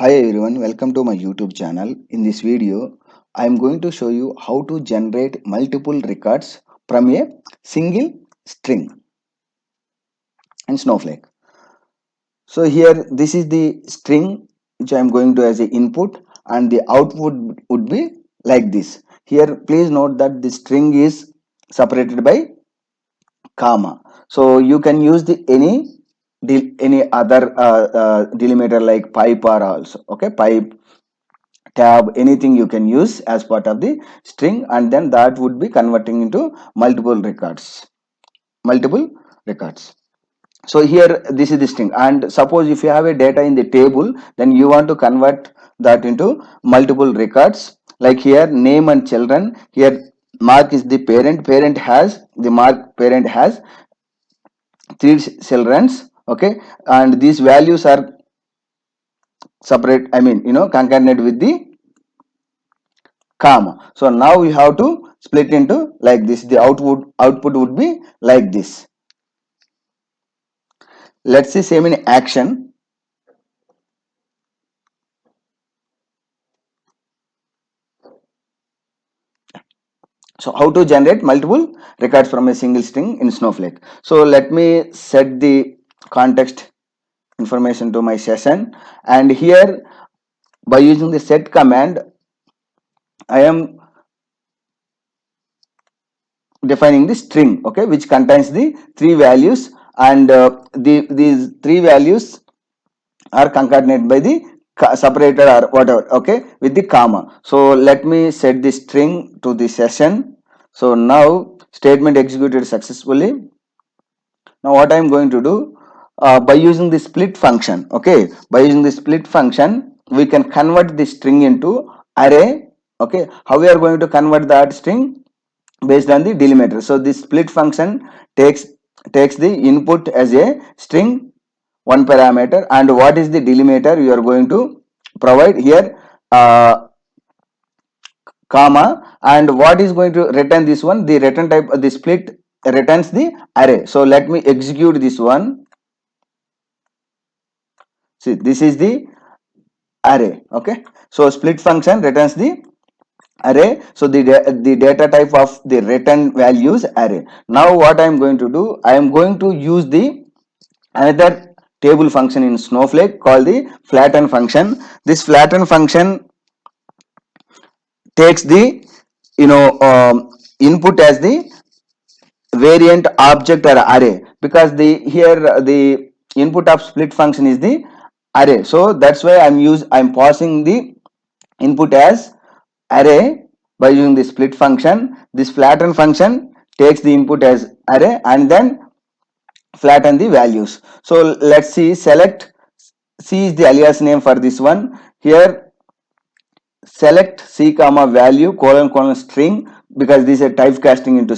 Hi everyone, welcome to my YouTube channel. In this video, I am going to show you how to generate multiple records from a single string in Snowflake. So here, this is the string which I am going to as a input, and the output would be like this. Here, please note that the string is separated by comma. So you can use the any other delimiter like pipe or also okay pipe tab, anything you can use as part of the string, and then that would be converting into multiple records. So here this is the string, and suppose if you have a data in the table, then you want to convert that into multiple records. Like here, name and children. Here Mark is the parent has three childrens, okay, and these values are separate, concatenate with the comma. So now we have to split into like this. The output would be like this. Let's see same in action. So how to generate multiple records from a single string in Snowflake. So let me set the context information to my session, and here by using the set command, I am defining the string, okay, which contains the three values, and these three values are concatenated by the separated or whatever, okay, with the comma. So let me set the string to the session. So now statement executed successfully. Now what I am going to do, by using the split function, okay, by using the split function, we can convert the string into array. Okay, how we are going to convert that string? Based on the delimiter. So this split function takes the input as a string, one parameter, and what is the delimiter you are going to provide here, comma, and what is going to return this one? The return type, the split returns the array. So let me execute this one. See, this is the array, okay. So split function returns the array. So the data type of the return values array. Now what I am going to do, I am going to use the another table function in Snowflake called the flatten function. This flatten function takes the input as the variant object or array, because the here the input of split function is the array. So that's why I'm passing the input as array by using the split function. This flatten function takes the input as array and then flatten the values. So let's see, select C is the alias name for this one. Here select C comma value colon string, because this is a typecasting into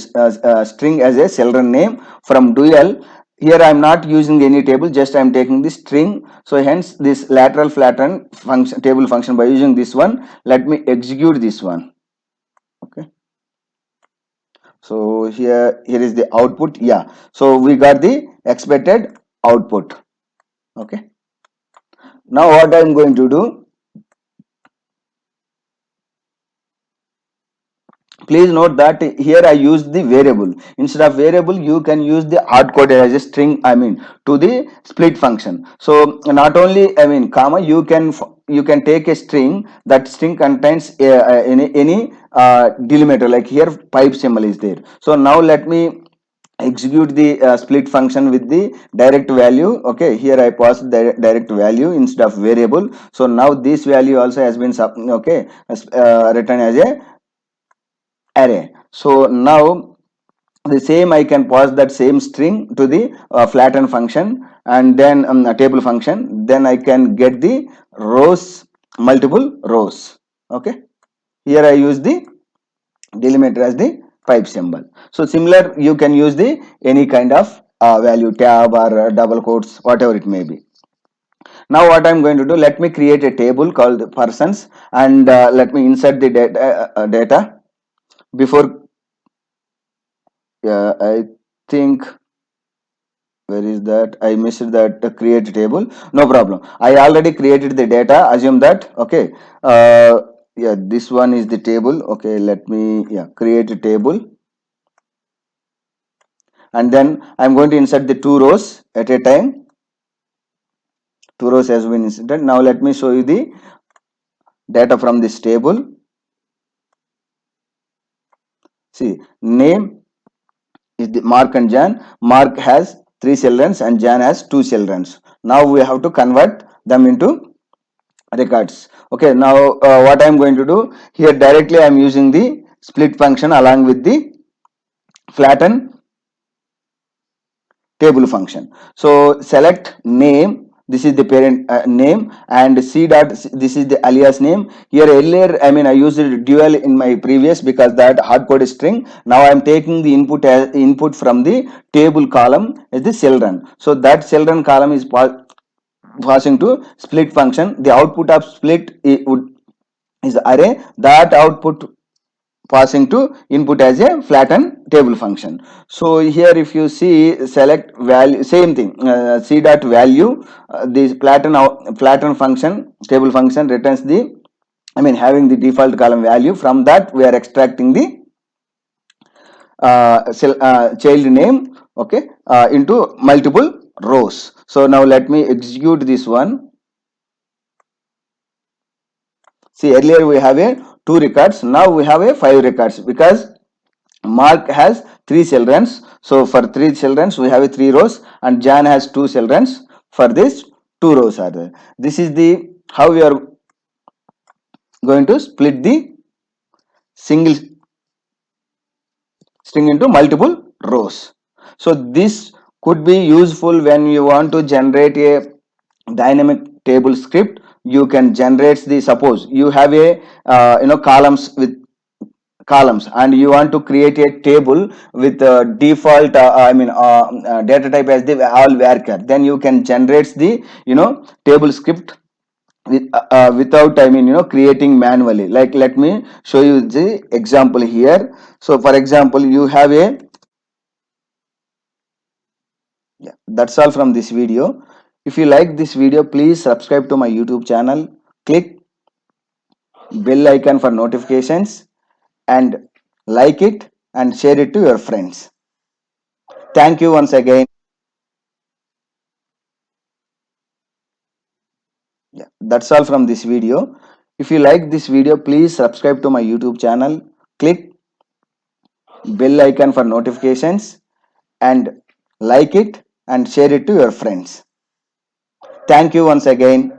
string as a children name from dual. Here I am not using any table, just I am taking the string. So hence this lateral flatten function, table function, by using this one, let me execute this one. Okay. So here is the output. Yeah. So we got the expected output. Okay. Now what I am going to do, please note that here I use the variable. Instead of variable, you can use the hard coded as a string, to the split function. So not only comma, you can take a string. That string contains any delimiter, like here pipe symbol is there. So now let me execute the split function with the direct value. Okay, here I pass the direct value instead of variable. So now this value also has been written as a array. So now the same, I can pass that same string to the flatten function, and then a table function, then I can get the rows, multiple rows. Okay, here I use the delimiter as the pipe symbol. So similar, you can use the any kind of value, tab or double quotes, whatever it may be. Now what I'm going to do, let me create a table called persons, and let me insert the data. Before I think where is that? I missed that create table. No problem. I already created the data. Assume that. Okay. Yeah, this one is the table. Okay, let me create a table, and then I'm going to insert the two rows at a time. Two rows has been inserted. Now let me show you the data from this table. See, name is the Mark and Jan. Mark has 3 children and Jan has 2 children. Now we have to convert them into records. Okay, now what I'm going to do here, directly I'm using the split function along with the flatten table function. So select name, this is the parent name, and c dot, this is the alias name. Here earlier, I mean, I used dual in my previous because that hard code is string. Now I'm taking the input as input from the table column as the children. So that children column is passing to split function. The output of split is array. That output passing to input as a flatten table function. So here if you see, select value, same thing, c dot value, this flatten function table function returns the, I mean, having the default column value. From that we are extracting the child name, okay, into multiple rows. So now let me execute this one. See, earlier we have a 2 records, now we have a 5 records because Mark has 3 children. So for 3 children, we have a 3 rows, and Jan has 2 children. For this, 2 rows are there. This is the how we are going to split the single string into multiple rows. So this could be useful when you want to generate a dynamic table script. You can generate the, suppose you have a columns with columns, and you want to create a table with default data type as the all varchar, then you can generate the table script without, I mean, creating manually. Like, let me show you the example here. So for example, you have a, yeah, that's all from this video. If you like this video, please subscribe to my YouTube channel, click bell icon for notifications, and like it and share it to your friends. Thank you once again. Yeah, that's all from this video. If you like this video, please subscribe to my YouTube channel, click bell icon for notifications, and like it and share it to your friends. Thank you once again.